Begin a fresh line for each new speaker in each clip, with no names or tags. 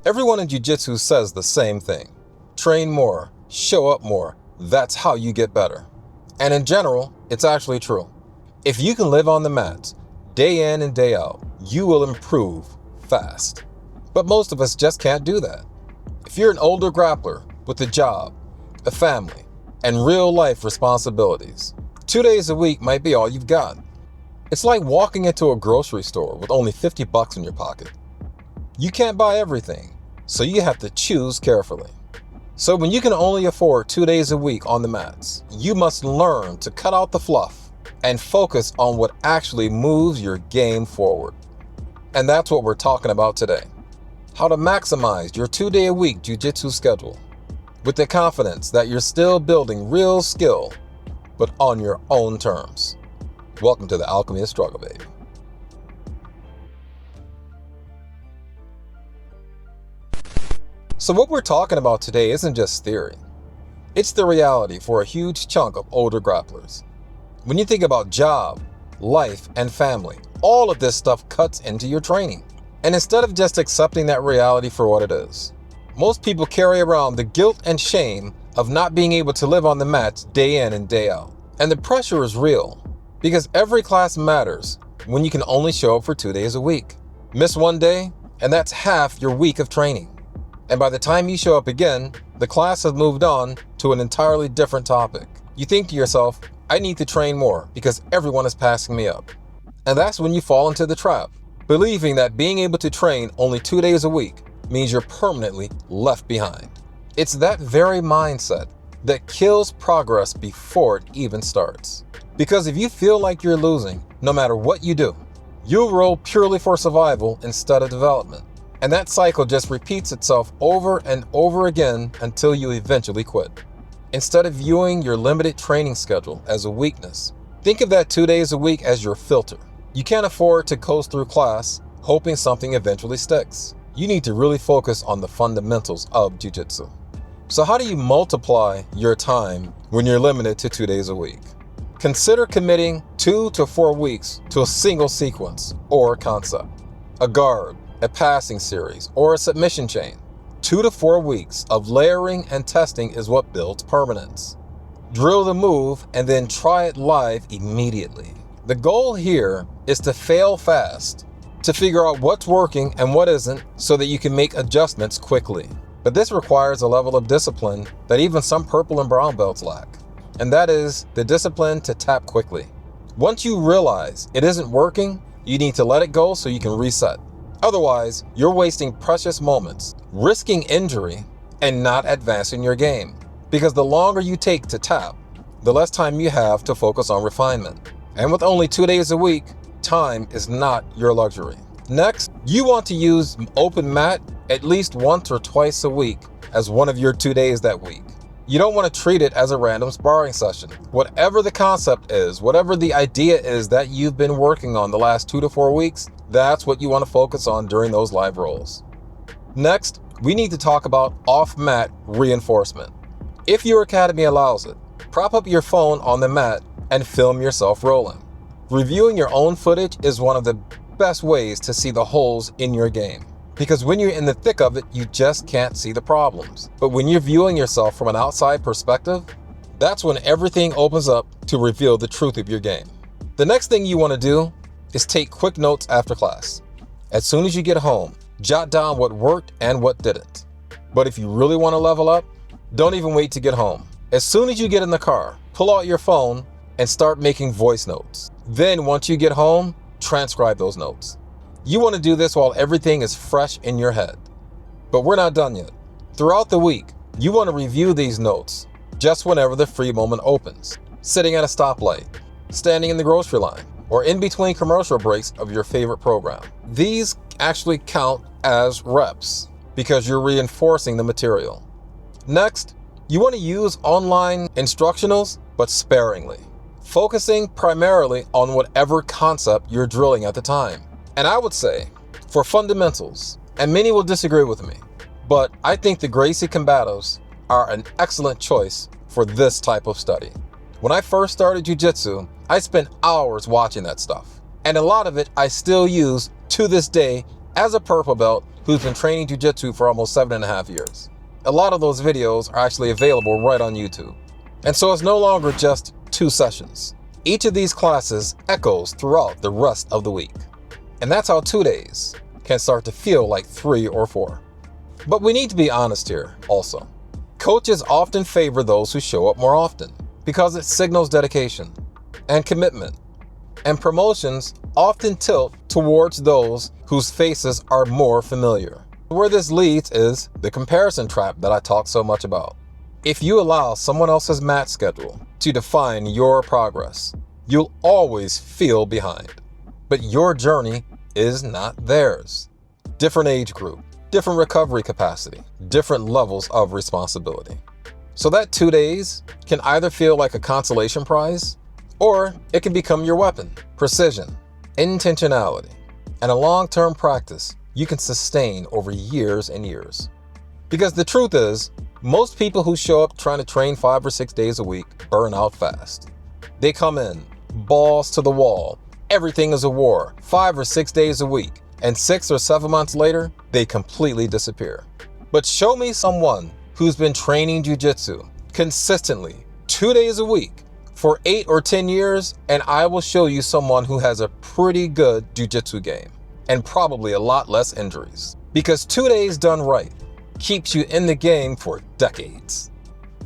Everyone in Jiu Jitsu says the same thing. Train more, show up more, that's how you get better. And in general, it's actually true. If you can live on the mats, day in and day out, you will improve fast. But most of us just can't do that. If you're an older grappler with a job, a family, and real life responsibilities, 2 days a week might be all you've got. It's like walking into a grocery store with only $50 in your pocket. You can't buy everything, so you have to choose carefully. So when you can only afford 2 days a week on the mats, you must learn to cut out the fluff and focus on what actually moves your game forward. And that's what we're talking about today. How to maximize your 2-day-a-week jiu-jitsu schedule with the confidence that you're still building real skill, but on your own terms. Welcome to the Alchemy of Struggle, baby. So what we're talking about today isn't just theory. It's the reality for a huge chunk of older grapplers. When you think about job, life, and family, all of this stuff cuts into your training. And instead of just accepting that reality for what it is, most people carry around the guilt and shame of not being able to live on the mats day in and day out. And the pressure is real, because every class matters when you can only show up for 2 days a week. Miss one day, and that's half your week of training. And by the time you show up again, the class has moved on to an entirely different topic. You think to yourself, I need to train more because everyone is passing me up. And that's when you fall into the trap, believing that being able to train only 2 days a week means you're permanently left behind. It's that very mindset that kills progress before it even starts. Because if you feel like you're losing, no matter what you do, you'll roll purely for survival instead of development. And that cycle just repeats itself over and over again until you eventually quit. Instead of viewing your limited training schedule as a weakness, think of that 2 days a week as your filter. You can't afford to coast through class hoping something eventually sticks. You need to really focus on the fundamentals of jiu-jitsu. So how do you multiply your time when you're limited to 2 days a week? Consider committing 2 to 4 weeks to a single sequence or concept. A guard, a passing series, or a submission chain. 2 to 4 weeks of layering and testing is what builds permanence. Drill the move and then try it live immediately. The goal here is to fail fast, to figure out what's working and what isn't so that you can make adjustments quickly. But this requires a level of discipline that even some purple and brown belts lack. And that is the discipline to tap quickly. Once you realize it isn't working, you need to let it go so you can reset. Otherwise, you're wasting precious moments, risking injury, and not advancing your game. Because the longer you take to tap, the less time you have to focus on refinement. And with only 2 days a week, time is not your luxury. Next, you want to use open mat at least once or twice a week as one of your 2 days that week. You don't want to treat it as a random sparring session. Whatever the concept is, whatever the idea is that you've been working on the last 2 to 4 weeks, that's what you want to focus on during those live rolls. Next, we need to talk about off-mat reinforcement. If your academy allows it, prop up your phone on the mat and film yourself rolling. Reviewing your own footage is one of the best ways to see the holes in your game. Because when you're in the thick of it, you just can't see the problems. But when you're viewing yourself from an outside perspective, that's when everything opens up to reveal the truth of your game. The next thing you want to do is take quick notes after class. As soon as you get home, jot down what worked and what didn't. But if you really want to level up, don't even wait to get home. As soon as you get in the car, pull out your phone and start making voice notes. Then once you get home, transcribe those notes. You want to do this while everything is fresh in your head. But we're not done yet. Throughout the week, you want to review these notes just whenever the free moment opens. Sitting at a stoplight, standing in the grocery line, or in between commercial breaks of your favorite program. These actually count as reps because you're reinforcing the material. Next, you want to use online instructionals, but sparingly, focusing primarily on whatever concept you're drilling at the time. And I would say, for fundamentals, and many will disagree with me, but I think the Gracie combatives are an excellent choice for this type of study. When I first started jiu-jitsu, I spent hours watching that stuff. And a lot of it I still use to this day as a purple belt who's been training Jiu Jitsu for almost 7.5 years. A lot of those videos are actually available right on YouTube. And so it's no longer just 2 sessions. Each of these classes echoes throughout the rest of the week. And that's how 2 days can start to feel like 3 or 4. But we need to be honest here also. Coaches often favor those who show up more often because it signals dedication and commitment. And promotions often tilt towards those whose faces are more familiar. Where this leads is the comparison trap that I talk so much about. If you allow someone else's match schedule to define your progress, you'll always feel behind. But your journey is not theirs. Different age group, different recovery capacity, different levels of responsibility. So that 2 days can either feel like a consolation prize, or it can become your weapon. Precision, intentionality, and a long-term practice you can sustain over years and years. Because the truth is, most people who show up trying to train 5 or 6 days a week burn out fast. They come in, balls to the wall, everything is a war, 5 or 6 days a week, and 6 or 7 months later, they completely disappear. But show me someone who's been training Jiu Jitsu consistently 2 days a week for 8 or 10 years, and I will show you someone who has a pretty good Jiu Jitsu game and probably a lot less injuries. Because 2 days done right keeps you in the game for decades.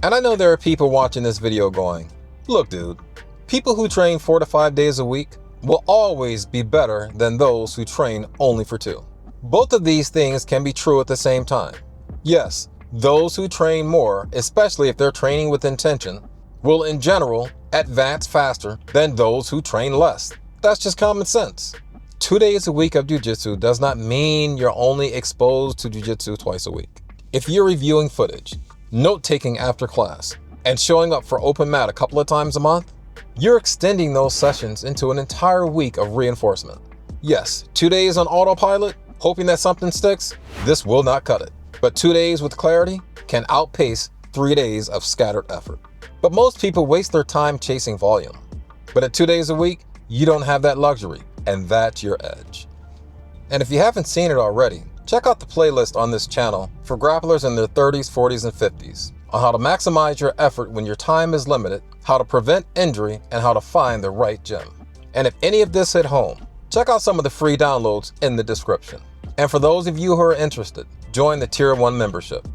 And I know there are people watching this video going, look dude, people who train 4 to 5 days a week will always be better than those who train only for 2. Both of these things can be true at the same time. Yes, those who train more, especially if they're training with intention, will in general advance faster than those who train less. That's just common sense. 2 days a week of Jiu-Jitsu does not mean you're only exposed to Jiu-Jitsu twice a week. If you're reviewing footage, note-taking after class, and showing up for open mat a couple of times a month, you're extending those sessions into an entire week of reinforcement. Yes, 2 days on autopilot, hoping that something sticks, this will not cut it. But 2 days with clarity can outpace 3 days of scattered effort. But most people waste their time chasing volume. But at 2 days a week, you don't have that luxury, and that's your edge. And if you haven't seen it already, check out the playlist on this channel for grapplers in their 30s, 40s, and 50s on how to maximize your effort when your time is limited, how to prevent injury, and how to find the right gym. And if any of this hit home, check out some of the free downloads in the description. And for those of you who are interested, join the Tier 1 membership.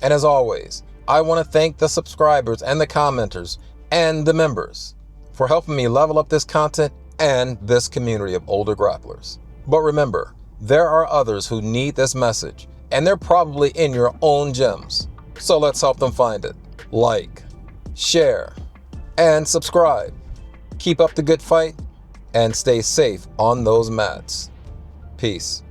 And as always, I want to thank the subscribers and the commenters and the members for helping me level up this content and this community of older grapplers. But remember, there are others who need this message, and they're probably in your own gyms. So let's help them find it. Like, share, and subscribe. Keep up the good fight, and stay safe on those mats. Peace.